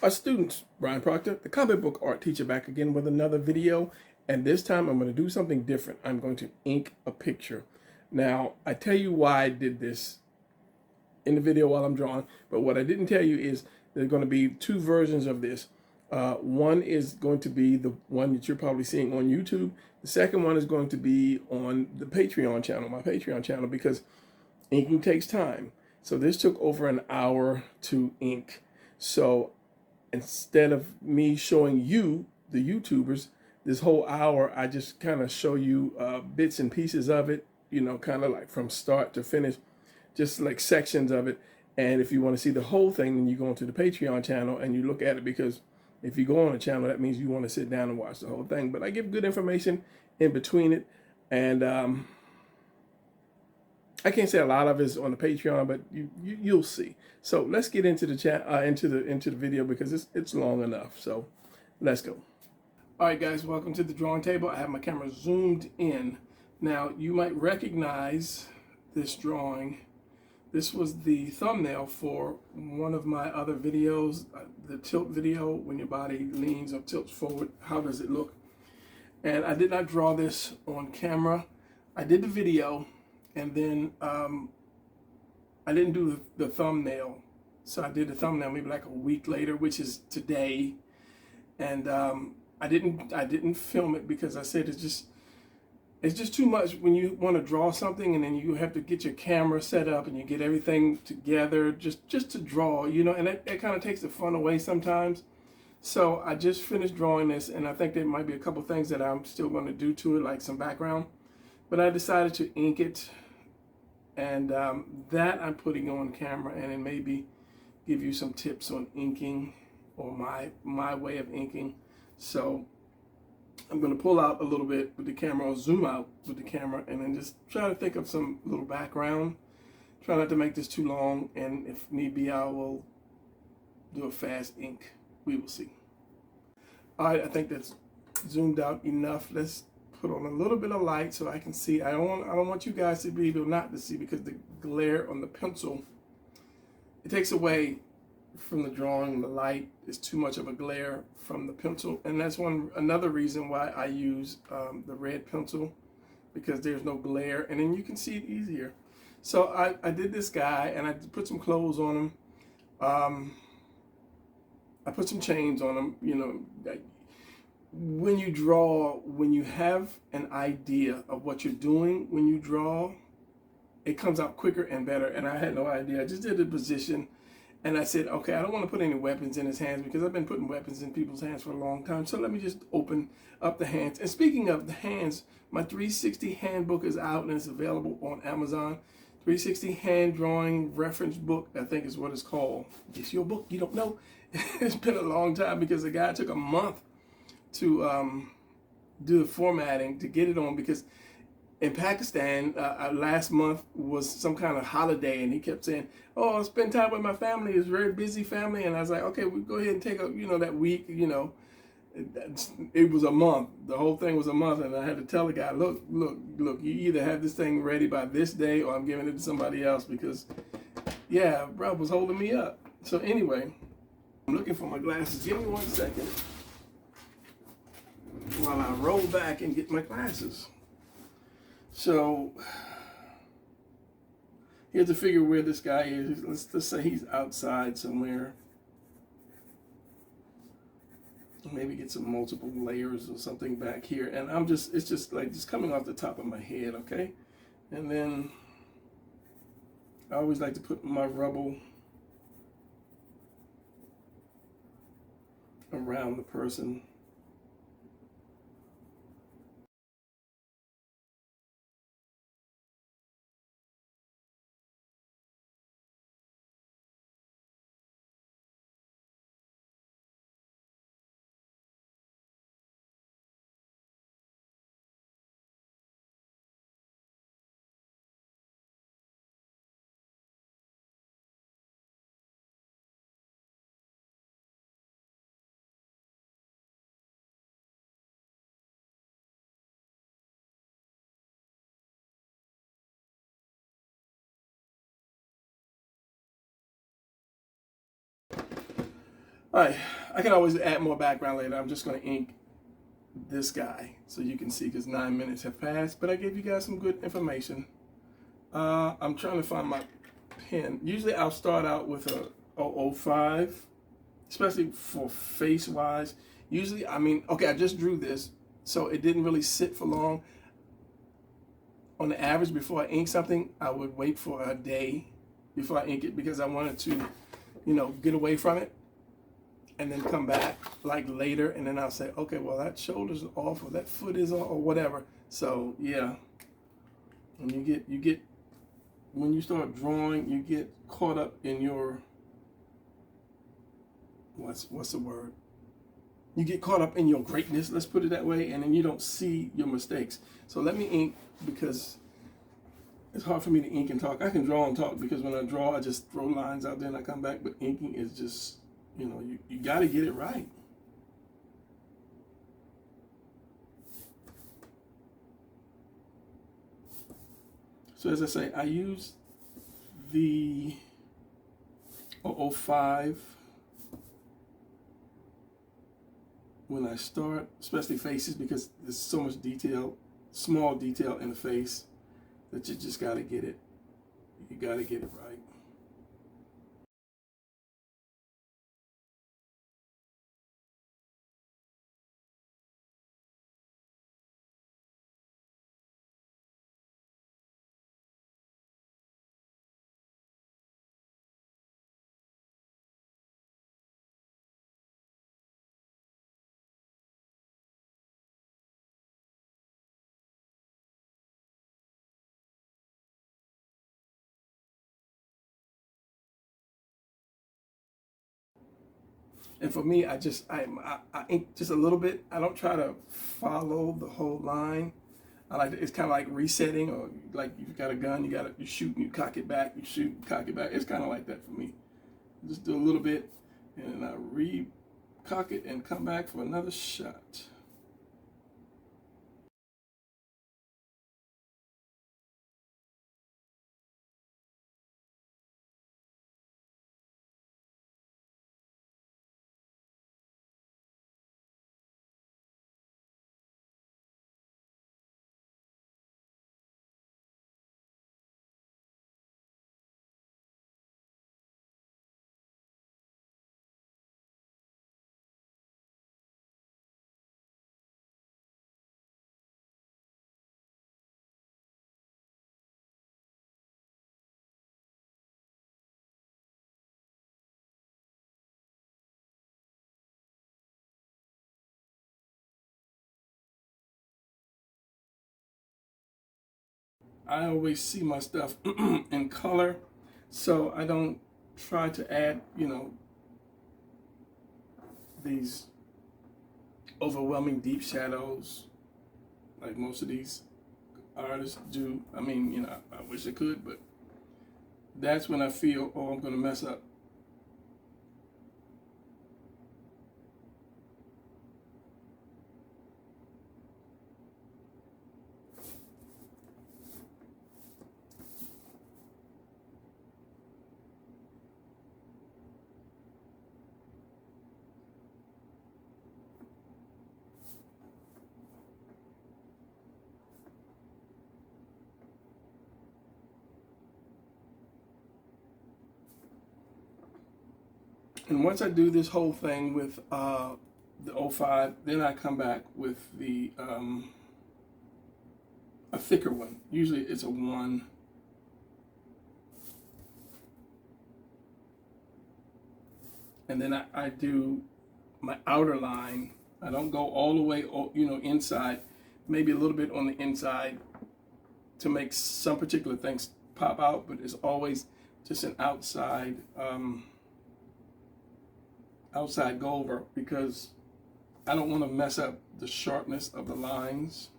Our students, Brian Proctor, the comic book art teacher, back again with another video. And this time I'm going to do something different. I'm going to ink a picture. Now, I tell you why I did this in the video while I'm drawing, but what I didn't tell you is there's going to be two versions of this. One is going to be the one that you're probably seeing on YouTube. The second one is going to be on the Patreon channel, my Patreon channel, because inking takes time. So this took over an hour to ink. So instead of me showing you, the YouTubers, this whole hour, I just kind of show you bits and pieces of it, you know, kind of like from start to finish, just like sections of it. And if you want to see the whole thing, then you go onto the Patreon channel and you look at it, because if you go on a channel, that means you want to sit down and watch the whole thing. But I give good information in between it. And I can't say a lot of it's on the Patreon, but you'll see. So let's get into the chat, into the video, because it's long enough. So let's go. All right, guys, welcome to the drawing table. I have my camera zoomed in. Now you might recognize this drawing. This was the thumbnail for one of my other videos, the tilt video, when your body leans or tilts forward. How does it look? And I did not draw this on camera. I did the video. And then I didn't do the thumbnail. So I did the thumbnail maybe like a week later, which is today. And I didn't film it because I said it's just too much when you want to draw something and then you have to get your camera set up and you get everything together just to draw, you know, and that kind of takes the fun away sometimes. So I just finished drawing this, and I think there might be a couple things that I'm still going to do to it, like some background. But I decided to ink it, and that I'm putting on camera, and then maybe give you some tips on inking, or my way of inking. So I'm going to pull out a little bit with the camera, or zoom out with the camera, and then just try to think of some little background. Try not to make this too long, and if need be, I will do a fast ink. We will see. All right, I think that's zoomed out enough. Let's put on a little bit of light so I can see. I don't want you guys to be able not to see, because the glare on the pencil, it takes away from the drawing. The light is too much of a glare from the pencil, and that's another reason why I use the red pencil, because there's no glare, and then you can see it easier. So I did this guy, and I put some clothes on him. I put some chains on him. You know, when you draw, when you have an idea of what you're doing when you draw, it comes out quicker and better. And I had no idea. I just did the position, and I said, okay, I don't want to put any weapons in his hands, because I've been putting weapons in people's hands for a long time. So let me just open up the hands. And speaking of the hands, my 360 handbook is out, and it's available on Amazon. 360 hand drawing reference book, I think is what it's called. It's your book, you don't know. It's been a long time, because the guy took a month to do the formatting to get it on, because in Pakistan last month was some kind of holiday, and he kept saying, oh, I'll spend time with my family. It's a very busy family. And I was like, okay, we'll go ahead and take that week. It was a month. The whole thing was a month, and I had to tell the guy, look, you either have this thing ready by this day, or I'm giving it to somebody else, because yeah, bro was holding me up. So anyway, I'm looking for my glasses. Give me 1 second while I roll back and get my glasses. So here's to figure where this guy is. Let's say he's outside somewhere. Maybe get some multiple layers or something back here. And it's just coming off the top of my head, okay? And then I always like to put my rubble around the person. All right, I can always add more background later. I'm just going to ink this guy so you can see, because 9 minutes have passed, but I gave you guys some good information. I'm trying to find my pen. Usually I'll start out with a 005, especially for face wise. Usually, I mean, okay, I just drew this, so it didn't really sit for long. On the average, before I ink something, I would wait for a day before I ink it, because I wanted to, you know, get away from it and then come back like later, and then I'll say, okay, well, that shoulder's off, or that foot is off, or whatever. So yeah, and you get when you start drawing, you get caught up in your, what's the word? You get caught up in your greatness, let's put it that way, and then you don't see your mistakes. So let me ink, because it's hard for me to ink and talk. I can draw and talk, because when I draw, I just throw lines out there and I come back, but inking is just, you know, you got to get it right. So as I say, I use the 005 when I start, especially faces, because there's so much detail, small detail in the face, that you just got to get it. You got to get it right. And for me, I ink just a little bit. I don't try to follow the whole line. I like it's kind of like resetting, or like you've got a gun, you shoot and you cock it back, you shoot, cock it back. It's kind of like that for me. Just do a little bit, and I re-cock it and come back for another shot. I always see my stuff in color, so I don't try to add, you know, these overwhelming deep shadows like most of these artists do. I mean, you know, I wish I could, but that's when I feel, oh, I'm going to mess up. And once I do this whole thing with the 05, then I come back with the a thicker one. Usually it's a 1. And then I do my outer line. I don't go all the way, you know, inside. Maybe a little bit on the inside to make some particular things pop out, but it's always just an outside outside go over, because I don't want to mess up the sharpness of the lines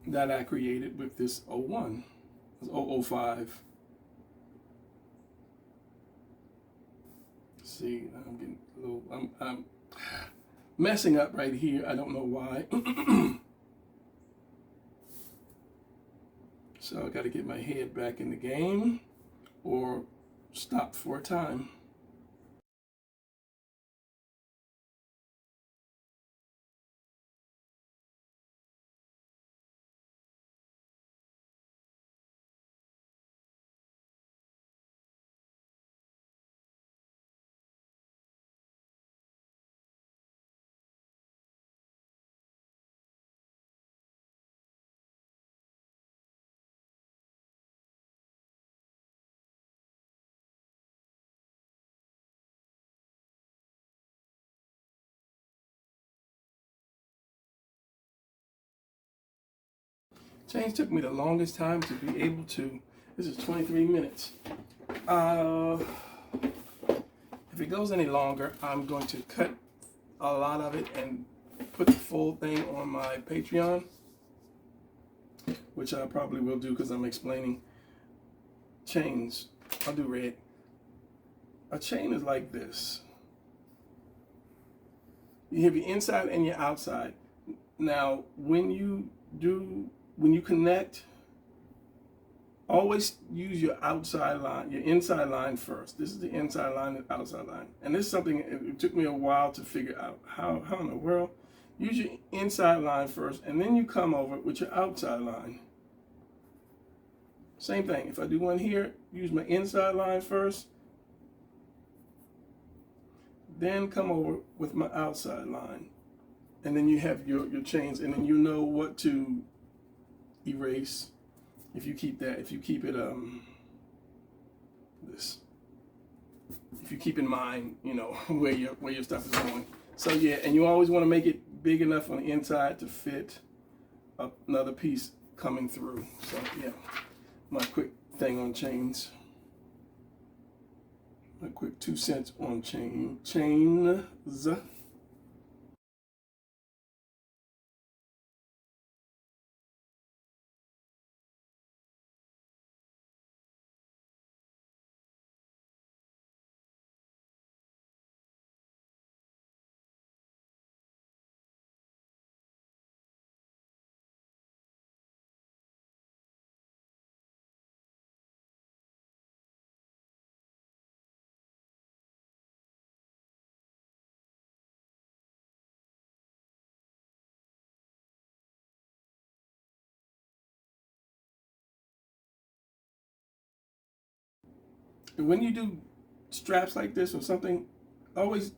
that I created with this 01, this 005. See, I'm getting a little, I'm messing up right here. I don't know why. So I got to get my head back in the game, or stopped for a time. Change took me the longest time to be able to. This is 23 minutes. If it goes any longer, I'm going to cut a lot of it and put the full thing on my Patreon, which I probably will do because I'm explaining chains. I'll do red. A chain is like this. You have your inside and your outside. Now, when you connect, always use your outside line, your inside line first. This is the inside line and outside line. And this is something, it took me a while to figure out how in the world. Use your inside line first, and then you come over with your outside line. Same thing. If I do one here, use my inside line first, then come over with my outside line. And then you have your chains, and then you know what to erase if you keep that. If you keep it this. If you keep in mind, you know, where your stuff is going. So yeah, and you always want to make it big enough on the inside to fit another piece coming through. So yeah, my quick thing on chains. A quick 2 cents on chains. When you do straps like this or something, always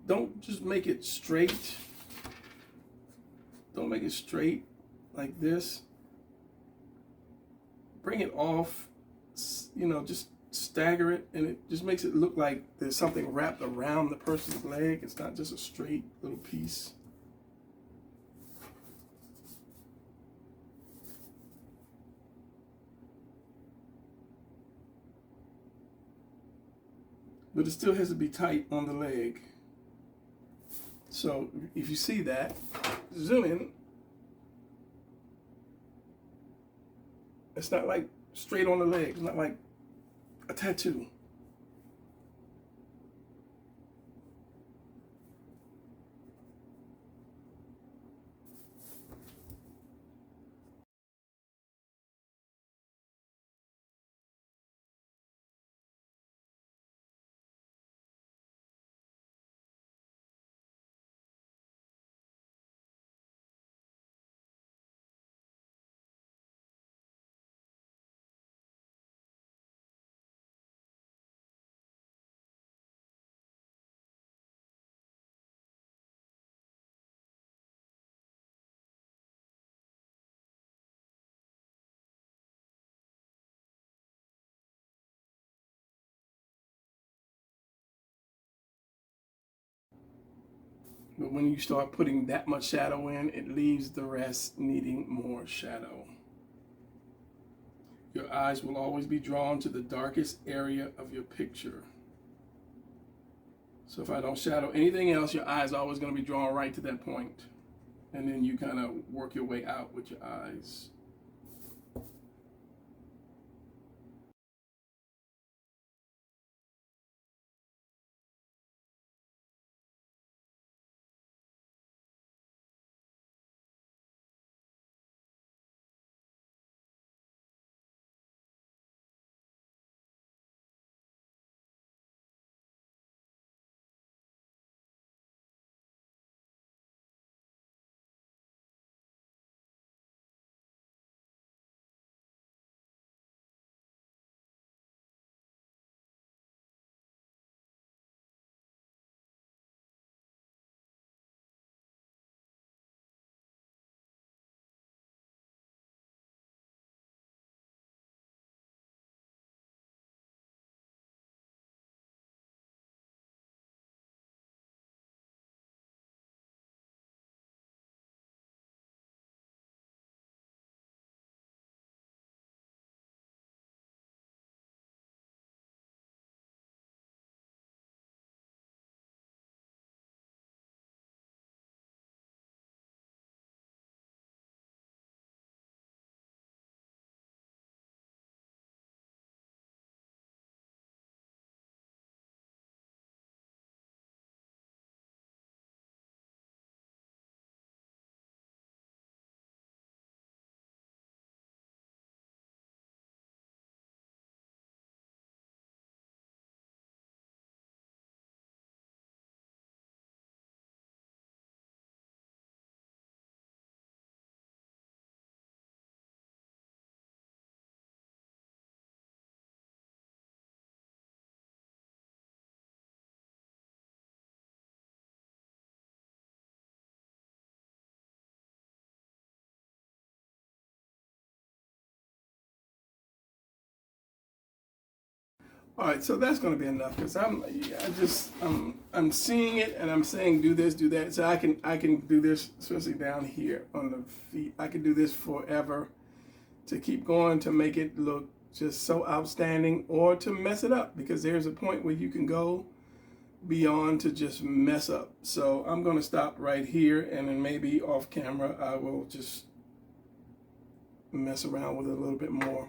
don't just make it straight. Don't make it straight like this. Bring it off, you know, just stagger it, and it just makes it look like there's something wrapped around the person's leg. It's not just a straight little piece. But it still has to be tight on the leg. So if you see that, zoom in. It's not like straight on the leg. It's not like a tattoo. But when you start putting that much shadow in, it leaves the rest needing more shadow. Your eyes will always be drawn to the darkest area of your picture. So if I don't shadow anything else, your eyes are always going to be drawn right to that point. And then you kind of work your way out with your eyes. All right, so that's going to be enough because I'm seeing it and I'm saying do this, do that. So I can do this, especially down here on the feet. I can do this forever to keep going to make it look just so outstanding, or to mess it up, because there's a point where you can go beyond to just mess up. So I'm going to stop right here, and then maybe off camera I will just mess around with it a little bit more.